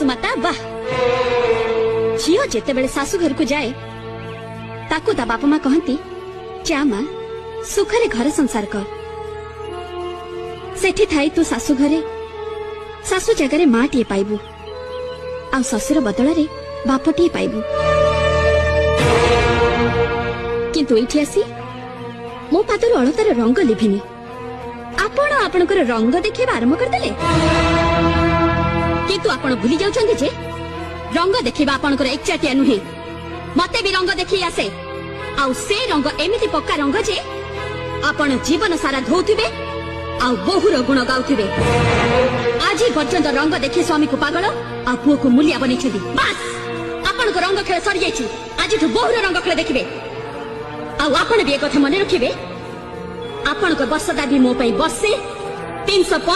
शाशु माता वाह झील जेते बेले शाशु घर को जाए ताकू ता बापा माँ कहती जा माँ सुखरे घर संसार कर सेठी थाई तू शाशु घरे शाशु जगार माँ टीए पाइबू आ शशुर बदल बाप टीए पाइबू किंतु एठी आसी मो पादर अलतार रंग लिभिनी आपण आपणकर रंग देखा आरंभ करदेले किंतु आपण भूली जाउछन्ती जे रंग देखा आपणकर एकचाटिया नुहे मते भी रंग देखी आसे आउ से रंग एमिति पक्का रंग जे आपण जीवन सारा धोउथिबे आउ बहुर गुण गाउथिबे आज पर्यंत रंग देखी स्वामी को पागल आ पुओ को मूल्य बनेछदी बस आपण को रंग खेल सरी जाइछि आज बहुर रंग खेल देखिबे आउ आपण भी एक कथा मन रखिबे आपण को वर्षदा भी मो पई बसे 365